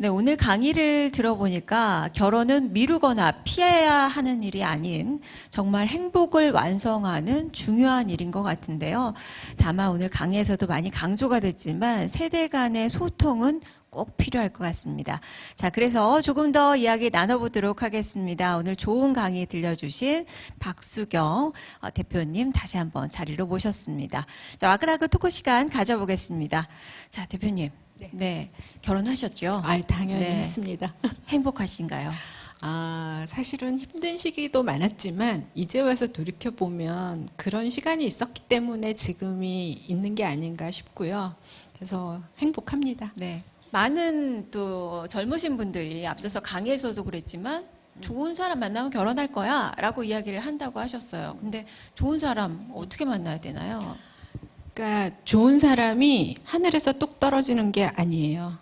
네, 오늘 강의를 들어보니까 결혼은 미루거나 피해야 하는 일이 아닌 정말 행복을 완성하는 중요한 일인 것 같은데요. 다만 오늘 강의에서도 많이 강조가 됐지만 세대 간의 소통은 꼭 필요할 것 같습니다. 자, 그래서 조금 더 이야기 나눠보도록 하겠습니다. 오늘 좋은 강의 들려주신 박수경 대표님 다시 한번 자리로 모셨습니다. 자, 와그라그 토크 시간 가져보겠습니다. 자, 대표님. 네, 결혼하셨죠? 아, 당연히 네. 했습니다. 행복하신가요? 사실은 힘든 시기도 많았지만 이제 와서 돌이켜보면 그런 시간이 있었기 때문에 지금이 있는 게 아닌가 싶고요. 그래서 행복합니다. 네. 많은 또 젊으신 분들이 앞서서 강의에서도 그랬지만 좋은 사람 만나면 결혼할 거야 라고 이야기를 한다고 하셨어요. 근데 좋은 사람 어떻게 만나야 되나요? 그러니까 좋은 사람이 하늘에서 뚝 떨어지는 게 아니에요.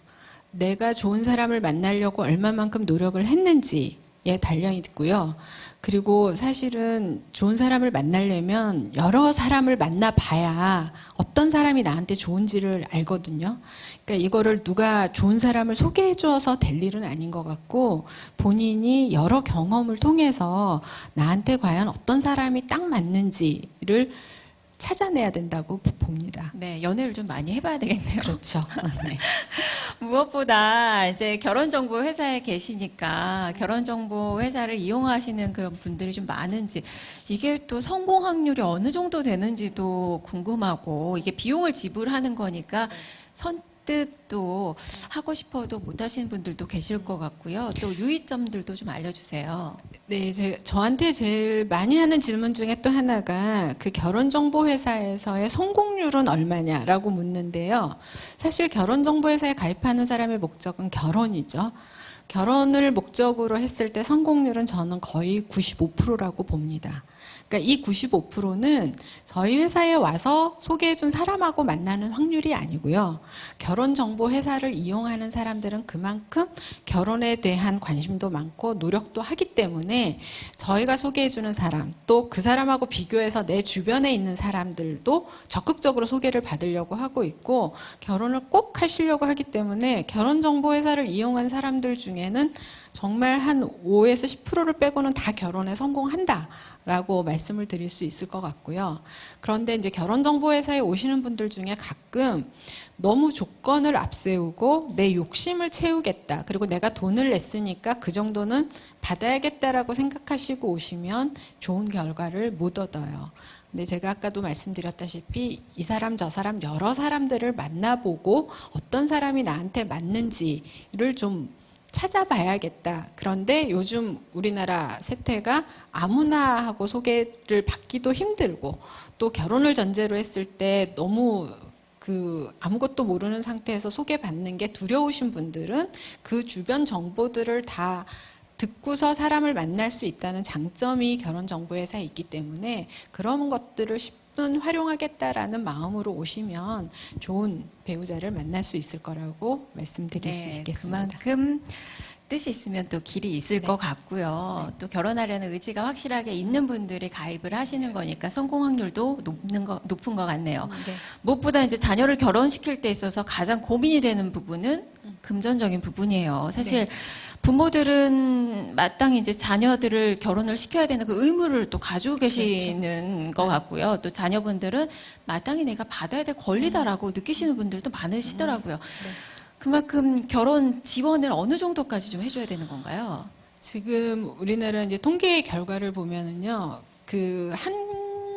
내가 좋은 사람을 만나려고 얼마만큼 노력을 했는지에 달려 있고요. 그리고 사실은 좋은 사람을 만나려면 여러 사람을 만나봐야 어떤 사람이 나한테 좋은지를 알거든요. 그러니까 이거를 누가 좋은 사람을 소개해줘서 될 일은 아닌 것 같고 본인이 여러 경험을 통해서 나한테 과연 어떤 사람이 딱 맞는지를 찾아내야 된다고 봅니다. 네, 연애를 좀 많이 해봐야 되겠네요. 그렇죠. 네. 무엇보다 이제 결혼정보 회사에 계시니까 결혼정보 회사를 이용하시는 그런 분들이 좀 많은지 이게 또 성공 확률이 어느 정도 되는지도 궁금하고 이게 비용을 지불하는 거니까 선뜻도 하고 싶어도 못 하시는 분들도 계실 것 같고요. 또 유의점들도 좀 알려주세요. 네, 저한테 제일 많이 하는 질문 중에 또 하나가 그 결혼정보회사에서의 성공률은 얼마냐라고 묻는데요. 사실 결혼정보회사에 가입하는 사람의 목적은 결혼이죠. 결혼을 목적으로 했을 때 성공률은 저는 거의 95%라고 봅니다. 그러니까 이 95%는 저희 회사에 와서 소개해준 사람하고 만나는 확률이 아니고요. 결혼정보회사를 이용하는 사람들은 그만큼 결혼에 대한 관심도 많고 노력도 하기 때문에 저희가 소개해주는 사람, 또 그 사람하고 비교해서 내 주변에 있는 사람들도 적극적으로 소개를 받으려고 하고 있고 결혼을 꼭 하시려고 하기 때문에 결혼정보회사를 이용한 사람들 중에는 정말 한 5에서 10%를 빼고는 다 결혼에 성공한다라고 말씀을 드릴 수 있을 것 같고요. 그런데 이제 결혼정보회사에 오시는 분들 중에 가끔 너무 조건을 앞세우고 내 욕심을 채우겠다. 그리고 내가 돈을 냈으니까 그 정도는 받아야겠다라고 생각하시고 오시면 좋은 결과를 못 얻어요. 근데 제가 아까도 말씀드렸다시피 이 사람 저 사람 여러 사람들을 만나보고 어떤 사람이 나한테 맞는지를 좀 찾아봐야겠다. 그런데 요즘 우리나라 세태가 아무나 하고 소개를 받기도 힘들고 또 결혼을 전제로 했을 때 너무 아무것도 모르는 상태에서 소개받는 게 두려우신 분들은 그 주변 정보들을 다 듣고서 사람을 만날 수 있다는 장점이 결혼정보회사에 있기 때문에 그런 것들을 10분 활용하겠다라는 마음으로 오시면 좋은 배우자를 만날 수 있을 거라고 말씀드릴 수 있겠습니다. 그만큼 뜻이 있으면 또 길이 있을 것 같고요. 또 결혼하려는 의지가 확실하게 있는 분들이 가입을 하시는 거니까 성공 확률도 높은 것 같네요. 무엇보다 이제 자녀를 결혼시킬 때 있어서 가장 고민이 되는 부분은 금전적인 부분이에요. 사실 부모들은 마땅히 이제 자녀들을 결혼을 시켜야 되는 그 의무를 또 가지고 계시는 것 같고요. 또 자녀분들은 마땅히 내가 받아야 될 권리다라고 느끼시는 분들도 많으시더라고요. 그만큼 결혼 지원을 어느 정도까지 좀 해줘야 되는 건가요? 지금 우리나라 이제 통계 결과를 보면은요, 한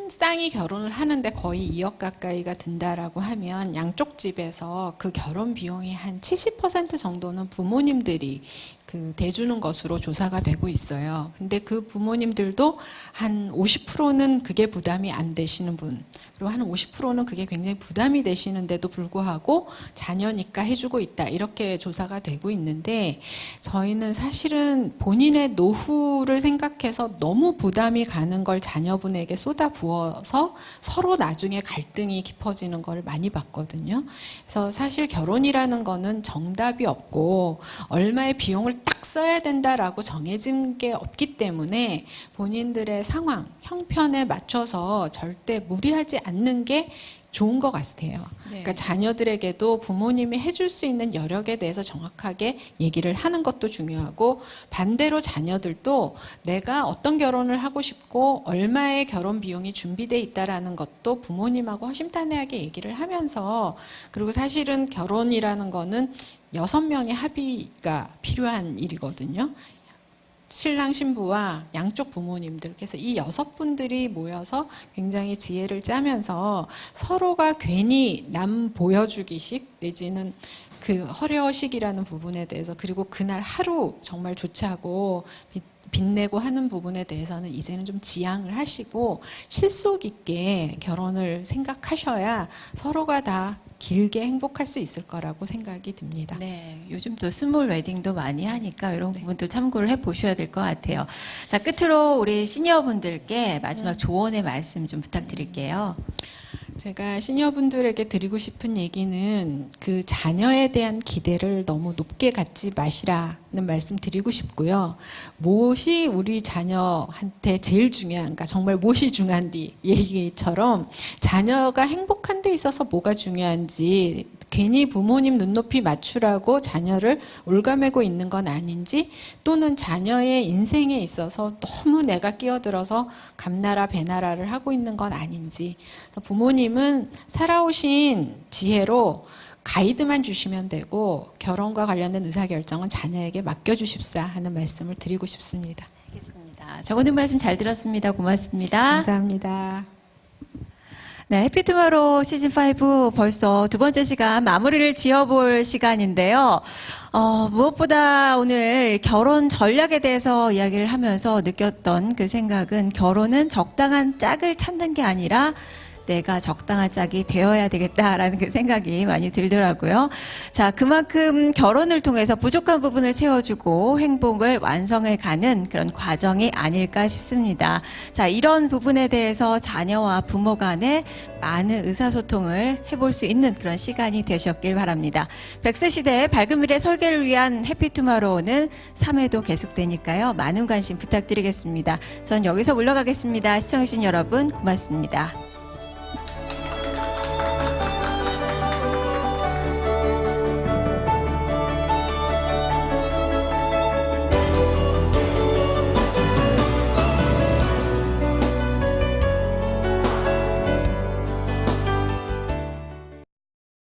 쌍이 결혼을 하는데 거의 2억 가까이가 든다라고 하면 양쪽 집에서 그 결혼 비용이 한 70% 정도는 부모님들이 대주는 것으로 조사가 되고 있어요. 근데 그 부모님들도 한 50%는 그게 부담이 안 되시는 분, 그리고 한 50%는 그게 굉장히 부담이 되시는데도 불구하고 자녀니까 해주고 있다. 이렇게 조사가 되고 있는데 저희는 사실은 본인의 노후를 생각해서 너무 부담이 가는 걸 자녀분에게 쏟아부어서 서로 나중에 갈등이 깊어지는 걸 많이 봤거든요. 그래서 사실 결혼이라는 거는 정답이 없고 얼마의 비용을 딱 써야 된다라고 정해진 게 없기 때문에 본인들의 상황, 형편에 맞춰서 절대 무리하지 않는 게 좋은 것 같아요. 네. 그러니까 자녀들에게도 부모님이 해줄 수 있는 여력에 대해서 정확하게 얘기를 하는 것도 중요하고, 반대로 자녀들도 내가 어떤 결혼을 하고 싶고 얼마의 결혼 비용이 준비돼 있다라는 것도 부모님하고 허심탄회하게 얘기를 하면서, 그리고 사실은 결혼이라는 거는 6명의 합의가 필요한 일이거든요. 신랑 신부와 양쪽 부모님들, 그래서 이 6분들이 모여서 굉장히 지혜를 짜면서 서로가 괜히 남 보여주기식 내지는 그 허례허식이라는 부분에 대해서, 그리고 그날 하루 정말 좋지 않고 빛내고 하는 부분에 대해서는 이제는 좀 지양을 하시고 실속 있게 결혼을 생각하셔야 서로가 다 길게 행복할 수 있을 거라고 생각이 듭니다. 네, 요즘 또 스몰 웨딩도 많이 하니까 이런 부분들 참고를 해보셔야 될 것 같아요. 자, 끝으로 우리 시니어분들께 마지막 조언의 말씀 좀 부탁드릴게요. 제가 시니어분들에게 드리고 싶은 얘기는 그 자녀에 대한 기대를 너무 높게 갖지 마시라는 말씀 드리고 싶고요. 무엇이 우리 자녀한테 제일 중요한가, 정말 무엇이 중요한지 얘기처럼 자녀가 행복한 데 있어서 뭐가 중요한지, 괜히 부모님 눈높이 맞추라고 자녀를 올가매고 있는 건 아닌지, 또는 자녀의 인생에 있어서 너무 내가 끼어들어서 감나라 배나라를 하고 있는 건 아닌지, 부모님은 살아오신 지혜로 가이드만 주시면 되고 결혼과 관련된 의사결정은 자녀에게 맡겨주십사 하는 말씀을 드리고 싶습니다. 알겠습니다. 정원님 말씀 잘 들었습니다. 고맙습니다. 감사합니다. 네, 해피투마로우 시즌5 벌써 두 번째 시간 마무리를 지어볼 시간인데요. 무엇보다 오늘 결혼 전략에 대해서 이야기를 하면서 느꼈던 그 생각은, 결혼은 적당한 짝을 찾는 게 아니라 내가 적당한 짝이 되어야 되겠다라는 그 생각이 많이 들더라고요. 자, 그만큼 결혼을 통해서 부족한 부분을 채워주고 행복을 완성해가는 그런 과정이 아닐까 싶습니다. 자, 이런 부분에 대해서 자녀와 부모 간에 많은 의사소통을 해볼 수 있는 그런 시간이 되셨길 바랍니다. 100세 시대의 밝은 미래 설계를 위한 해피투마로우는 3회도 계속되니까요. 많은 관심 부탁드리겠습니다. 전 여기서 물러가겠습니다. 시청해주신 여러분 고맙습니다.